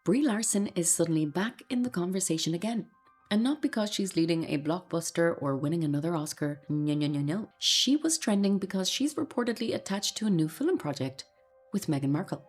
Brie Larson is suddenly back in the conversation again. And not because she's leading a blockbuster or winning another Oscar. No. She was trending because she's reportedly attached to a new film project with Meghan Markle.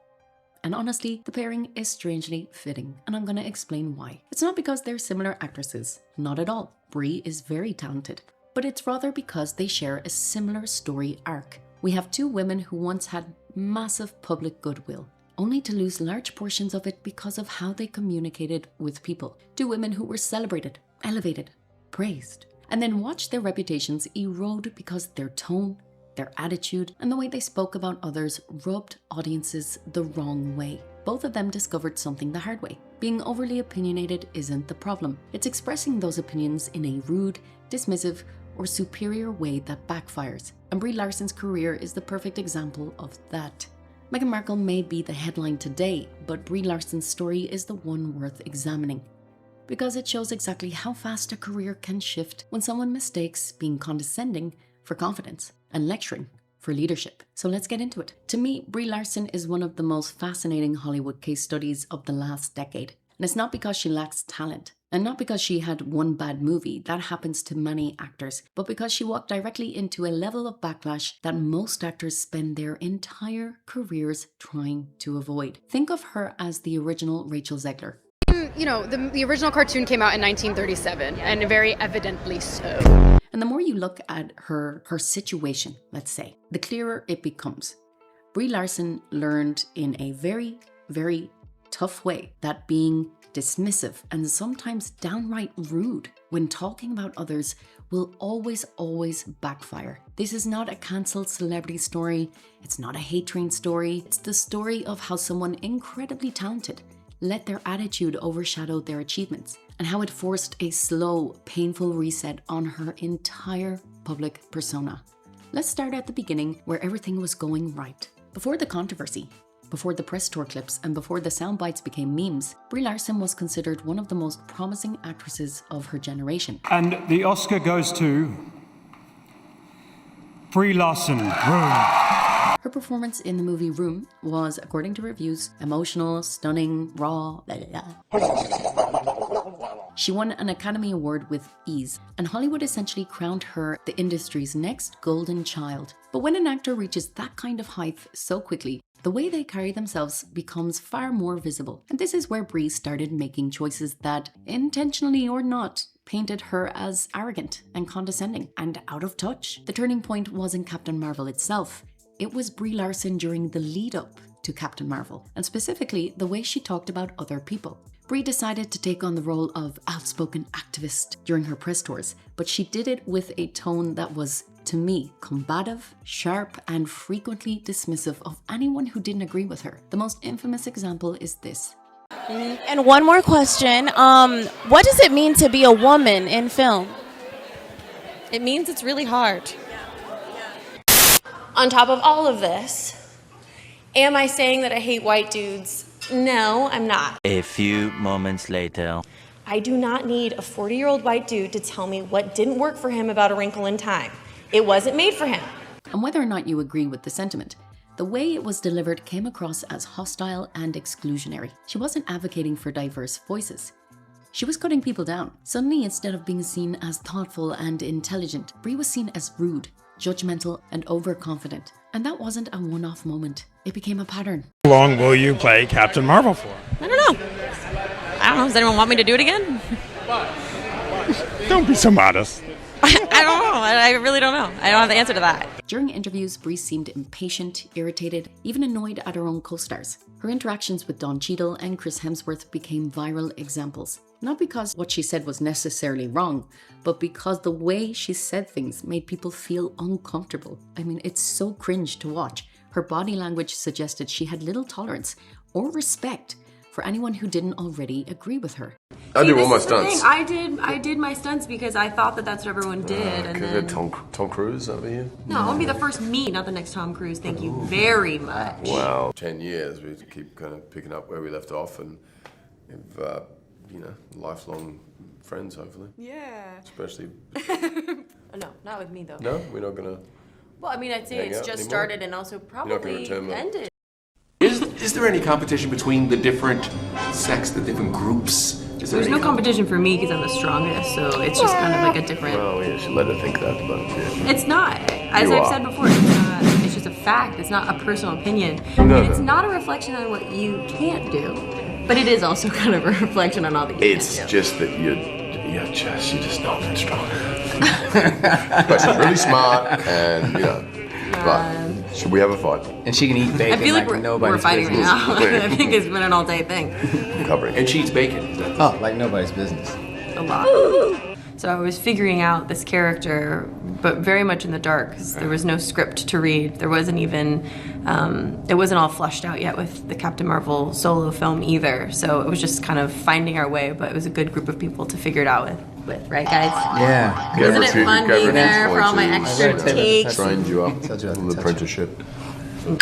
And honestly, the pairing is strangely fitting, and I'm gonna explain why. It's not because they're similar actresses, not at all. Brie is very talented, but it's rather because they share a similar story arc. We have two women who once had massive public goodwill, only to lose large portions of it because of how they communicated with people. Two women who were celebrated, elevated, praised, and then watched their reputations erode because their tone, their attitude, and the way they spoke about others rubbed audiences the wrong way. Both of them discovered something the hard way. Being overly opinionated isn't the problem. It's expressing those opinions in a rude, dismissive, or superior way that backfires. And Brie Larson's career is the perfect example of that. Meghan Markle may be the headline today, but Brie Larson's story is the one worth examining, because it shows exactly how fast a career can shift when someone mistakes being condescending for confidence and lecturing for leadership. So let's get into it. To me, Brie Larson is one of the most fascinating Hollywood case studies of the last decade. And it's not because she lacks talent, and not because she had one bad movie, that happens to many actors, but because she walked directly into a level of backlash that most actors spend their entire careers trying to avoid. Think of her as the original Rachel Zegler. You know, the original cartoon came out in 1937, and very evidently so. And the more you look at her situation, let's say, the clearer it becomes. Brie Larson learned in a very, very tough way that being dismissive and sometimes downright rude when talking about others will always backfire. This is not a cancelled celebrity story. It's not a hate train story. It's the story of how someone incredibly talented let their attitude overshadow their achievements, and how it forced a slow, painful reset on her entire public persona. Let's start at the beginning, where everything was going right. Before the controversy, before the press tour clips, and before the sound bites became memes, Brie Larson was considered one of the most promising actresses of her generation. And the Oscar goes to Brie Larson. Her performance in the movie Room was, according to reviews, emotional, stunning, raw, blah, blah, blah. She won an Academy Award with ease, and Hollywood essentially crowned her the industry's next golden child. But when an actor reaches that kind of height so quickly, the way they carry themselves becomes far more visible. And this is where Brie started making choices that, intentionally or not, painted her as arrogant and condescending and out of touch. The turning point wasn't Captain Marvel itself. It was Brie Larson during the lead up to Captain Marvel, and specifically the way she talked about other people. Brie decided to take on the role of outspoken activist during her press tours, but she did it with a tone that was, to me, combative, sharp, and frequently dismissive of anyone who didn't agree with her. The most infamous example is this. And one more question. What does it mean to be a woman in film? It means it's really hard. On top of all of this, am I saying that I hate white dudes? No, I'm not. A few moments later. I do not need a 40-year-old white dude to tell me what didn't work for him about A Wrinkle in Time. It wasn't made for him. And whether or not you agree with the sentiment, the way it was delivered came across as hostile and exclusionary. She wasn't advocating for diverse voices. She was cutting people down. Suddenly, instead of being seen as thoughtful and intelligent, Brie was seen as rude, judgmental, and overconfident. And that wasn't a one-off moment. It became a pattern. How long will you play Captain Marvel for? I don't know. Does anyone want me to do it again? Don't be so modest. I don't know. I really don't know. I don't have the answer to that. During interviews, Brie seemed impatient, irritated, even annoyed at her own co-stars. Her interactions with Don Cheadle and Chris Hemsworth became viral examples. Not because what she said was necessarily wrong, but because the way she said things made people feel uncomfortable. I mean, it's so cringe to watch. Her body language suggested she had little tolerance or respect for anyone who didn't already agree with her. I do all my stunts. I did my stunts because I thought that that's what everyone did. And then Tom Cruise over here? No, I want to be the first me, not the next Tom Cruise. Thank you very much. Wow. 10 years, we keep kind of picking up where we left off, and we've, lifelong friends, hopefully. Yeah. Especially... No, not with me though. No? We're not gonna... Well, I mean, I'd say hang it's out just anymore? started and also You're not gonna probably return ended. Is there any competition between the different the different groups? There's no competition for me because I'm the strongest, so it's just kind of like a different... Well, yeah, you should let her think that, but yeah. It's not. As I've said before, it's not. It's just a fact. It's not a personal opinion. It's not a reflection on what you can't do, but it is also kind of a reflection on all that you can't do. It's just that you're just not that strong. But she's really smart, and but should we have a fight? And she can eat bacon. I feel like we're fighting right now. I think it's been an all-day thing. Covering. And she eats bacon. Oh, like nobody's business. A lot. So I was figuring out this character, but very much in the dark, because there was no script to read. There wasn't even, it wasn't all fleshed out yet with the Captain Marvel solo film either. So it was just kind of finding our way, but it was a good group of people to figure it out with, right guys? Yeah. Isn't it fun being there for all my extra takes? Trained you up, the apprenticeship.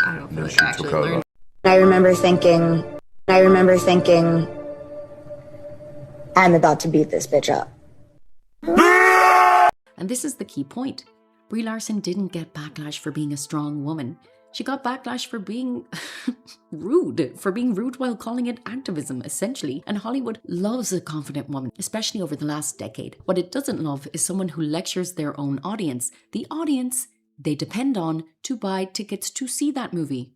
I don't feel like I actually learned. I remember thinking, I'm about to beat this bitch up. And this is the key point. Brie Larson didn't get backlash for being a strong woman. She got backlash for being rude while calling it activism, essentially. And Hollywood loves a confident woman, especially over the last decade. What it doesn't love is someone who lectures their own audience, the audience they depend on to buy tickets to see that movie.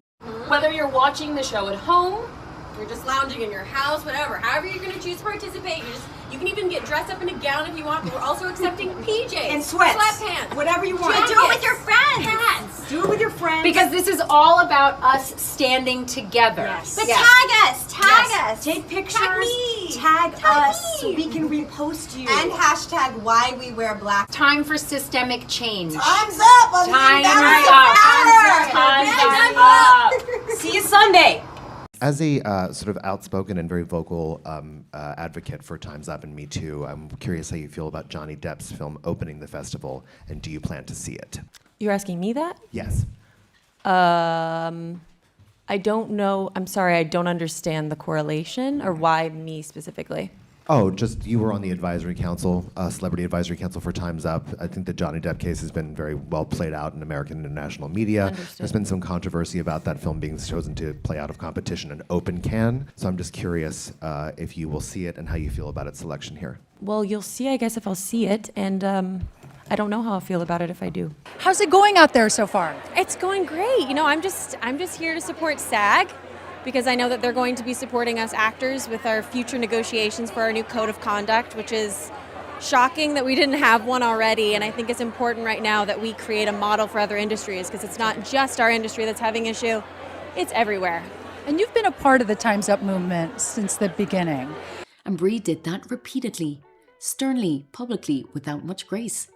Whether you're watching the show at home, you're just lounging in your house, whatever, however you're going to choose to participate, you can even get dressed up in a gown if you want, but we're also accepting PJs. And sweats. Sweatpants. Whatever you want. Jackets. Do it with your friends. Hats. Do it with your friends. Because this is all about us standing together. Yes. But tag us. Take pictures. Tag me. Tag us so we can repost you. And hashtag why we wear black. Time for systemic change. Time's up. Time's up. See you Sunday. As a sort of outspoken and very vocal advocate for Time's Up and Me Too, I'm curious how you feel about Johnny Depp's film opening the festival, and do you plan to see it? You're asking me that? Yes. I don't know. I'm sorry, I don't understand the correlation, or why me specifically. Oh, just you were on the advisory council, celebrity advisory council for Time's Up. I think the Johnny Depp case has been very well played out in American and international media. Understood. There's been some controversy about that film being chosen to play out of competition in open can. So I'm just curious if you will see it and how you feel about its selection here. Well, you'll see, I guess, if I'll see it, and I don't know how I'll feel about it if I do. How's it going out there so far? It's going great. You know, I'm just here to support SAG, because I know that they're going to be supporting us actors with our future negotiations for our new code of conduct, which is shocking that we didn't have one already. And I think it's important right now that we create a model for other industries, because it's not just our industry that's having issue, it's everywhere. And you've been a part of the Time's Up movement since the beginning. And Brie did that repeatedly, sternly, publicly, without much grace.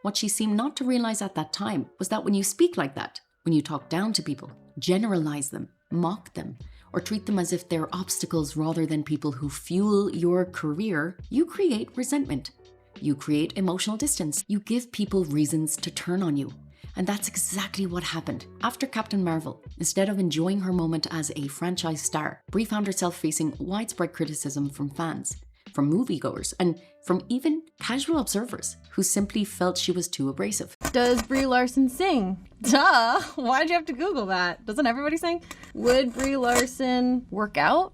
What she seemed not to realize at that time was that when you speak like that, when you talk down to people, generalize them, mock them, or treat them as if they're obstacles rather than people who fuel your career, you create resentment. You create emotional distance. You give people reasons to turn on you. And that's exactly what happened. After Captain Marvel, instead of enjoying her moment as a franchise star, Brie found herself facing widespread criticism from fans, from moviegoers, and from even casual observers who simply felt she was too abrasive. Does Brie Larson sing? Duh! Why'd you have to Google that? Doesn't everybody sing? Would Brie Larson work out?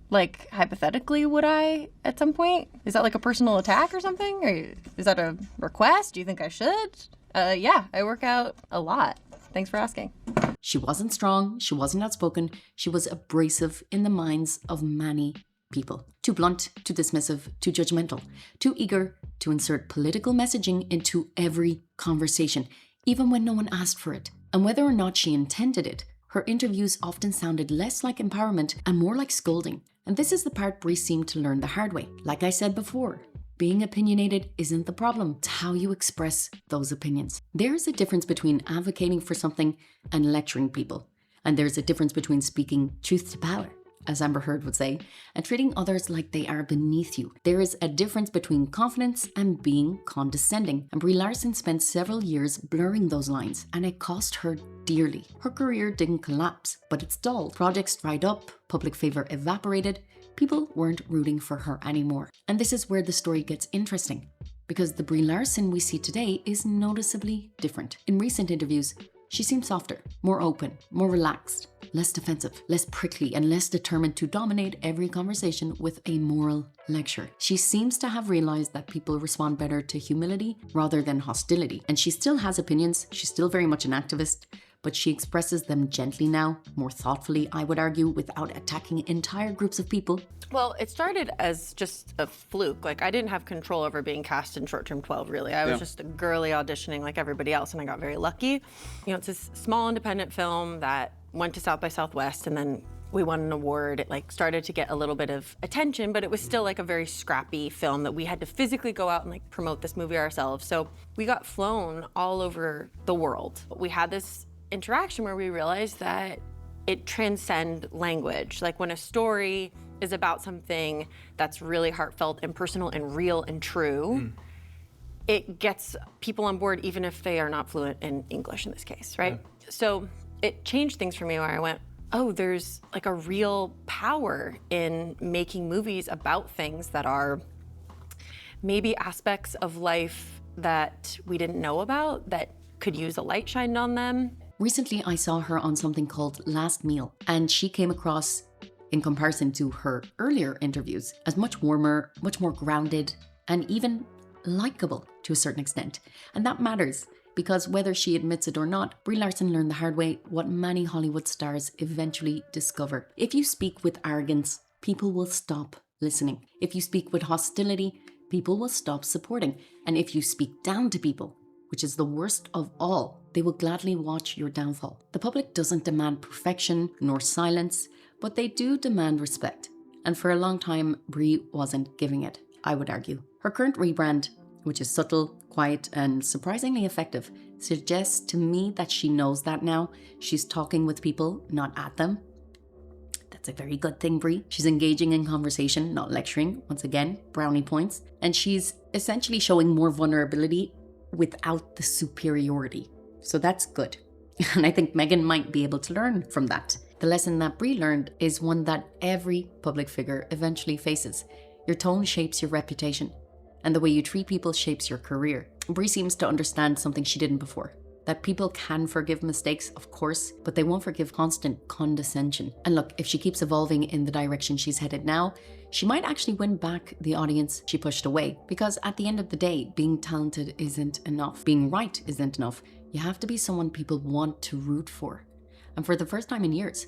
Like, hypothetically, would I at some point? Is that like a personal attack or something? Or is that a request? Do you think I should? Yeah, I work out a lot. Thanks for asking. She wasn't strong, she wasn't outspoken, she was abrasive in the minds of many people. Too blunt, too dismissive, too judgmental, too eager to insert political messaging into every conversation, even when no one asked for it. And whether or not she intended it, her interviews often sounded less like empowerment and more like scolding. And this is the part Brie seemed to learn the hard way. Like I said before, being opinionated isn't the problem. It's how you express those opinions. There's a difference between advocating for something and lecturing people. And there's a difference between speaking truth to power, as Amber Heard would say, and treating others like they are beneath you. There is a difference between confidence and being condescending. And Brie Larson spent several years blurring those lines, and it cost her dearly. Her career didn't collapse, but it stalled. Projects dried up, public favor evaporated, people weren't rooting for her anymore. And this is where the story gets interesting, because the Brie Larson we see today is noticeably different. In recent interviews, She seems softer, more open, more relaxed, less defensive, less prickly, and less determined to dominate every conversation with a moral lecture. She seems to have realized that people respond better to humility rather than hostility. And she still has opinions, she's still very much an activist, but she expresses them gently now, more thoughtfully, I would argue, without attacking entire groups of people. Well, it started as just a fluke. Like, I didn't have control over being cast in Short Term 12, really. I was just a girly auditioning like everybody else, and I got very lucky. You know, it's this small independent film that went to South by Southwest, and then we won an award. It like started to get a little bit of attention, but it was still like a very scrappy film that we had to physically go out and like promote this movie ourselves. So we got flown all over the world. We had this interaction where we realized that it transcends language. Like when a story is about something that's really heartfelt and personal and real and true, it gets people on board even if they are not fluent in English in this case, right? So it changed things for me where I went, oh, there's like a real power in making movies about things that are maybe aspects of life that we didn't know about that could use a light shined on them. Recently, I saw her on something called Last Meal, and she came across, in comparison to her earlier interviews, as much warmer, much more grounded, and even likable to a certain extent. And that matters, because whether she admits it or not, Brie Larson learned the hard way what many Hollywood stars eventually discover. If you speak with arrogance, people will stop listening. If you speak with hostility, people will stop supporting. And if you speak down to people, which is the worst of all, they will gladly watch your downfall. The public doesn't demand perfection nor silence, but they do demand respect. And for a long time, Brie wasn't giving it, I would argue. Her current rebrand, which is subtle, quiet, and surprisingly effective, suggests to me that she knows that now. She's talking with people, not at them. That's a very good thing, Brie. She's engaging in conversation, not lecturing. Once again, brownie points. And she's essentially showing more vulnerability without the superiority. So that's good. And I think Meghan might be able to learn from that. The lesson that Brie learned is one that every public figure eventually faces. Your tone shapes your reputation, and the way you treat people shapes your career. Brie seems to understand something she didn't before. That people can forgive mistakes, of course, but they won't forgive constant condescension. And look, if she keeps evolving in the direction she's headed now, she might actually win back the audience she pushed away. Because at the end of the day, being talented isn't enough. Being right isn't enough. You have to be someone people want to root for. And for the first time in years,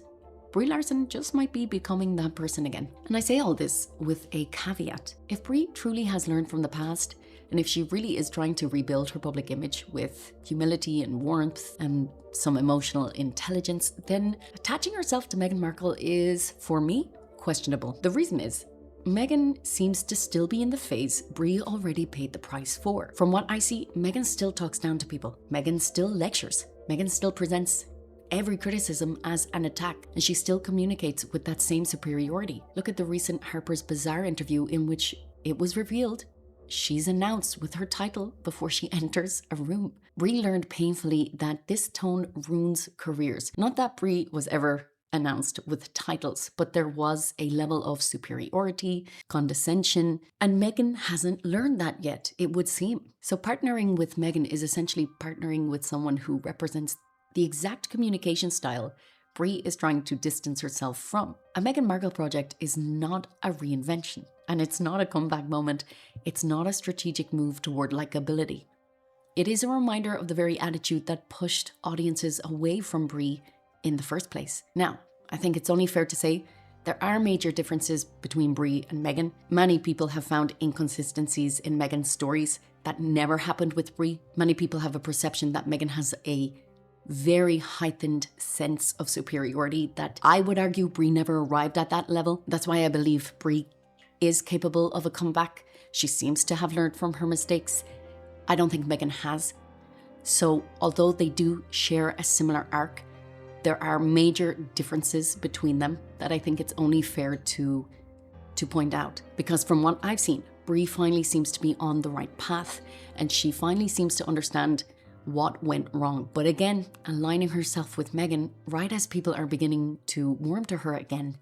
Brie Larson just might be becoming that person again. And I say all this with a caveat. If Brie truly has learned from the past, and if she really is trying to rebuild her public image with humility and warmth and some emotional intelligence, then attaching herself to Meghan Markle is, for me, questionable. The reason is, Meghan seems to still be in the phase Brie already paid the price for. From what I see, Meghan still talks down to people. Meghan still lectures. Meghan still presents every criticism as an attack, and she still communicates with that same superiority. Look at the recent Harper's Bazaar interview in which it was revealed she's announced with her title before she enters a room. Brie learned painfully that this tone ruins careers. Not that Brie was ever announced with titles, but there was a level of superiority, condescension, and Meghan hasn't learned that yet, it would seem. So partnering with Meghan is essentially partnering with someone who represents the exact communication style Brie is trying to distance herself from. A Meghan Markle project is not a reinvention, and it's not a comeback moment. It's not a strategic move toward likability. It is a reminder of the very attitude that pushed audiences away from Brie in the first place. Now, I think it's only fair to say there are major differences between Brie and Meghan. Many people have found inconsistencies in Meghan's stories that never happened with Brie. Many people have a perception that Meghan has a very heightened sense of superiority that I would argue Brie never arrived at that level. That's why I believe Brie is capable of a comeback. She seems to have learned from her mistakes. I don't think Meghan has. So although they do share a similar arc, there are major differences between them that I think it's only fair to point out. Because from what I've seen, Brie finally seems to be on the right path, and she finally seems to understand what went wrong. But again, aligning herself with Meghan right as people are beginning to warm to her again,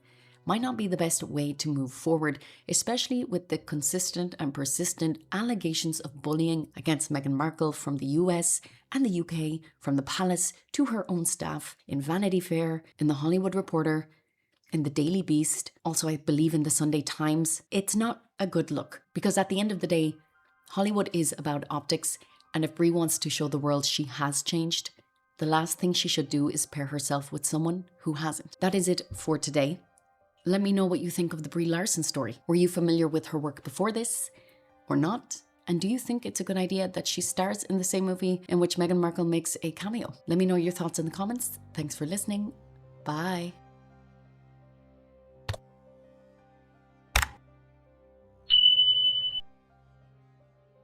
might not be the best way to move forward, especially with the consistent and persistent allegations of bullying against Meghan Markle from the US and the UK, from the palace to her own staff, in Vanity Fair, in the Hollywood Reporter, in the Daily Beast, also I believe in the Sunday Times. It's not a good look, because at the end of the day, Hollywood is about optics, and if Brie wants to show the world she has changed, the last thing she should do is pair herself with someone who hasn't. That is it for today. Let me know what you think of the Brie Larson story. Were you familiar with her work before this or not? And do you think it's a good idea that she stars in the same movie in which Meghan Markle makes a cameo? Let me know your thoughts in the comments. Thanks for listening. Bye.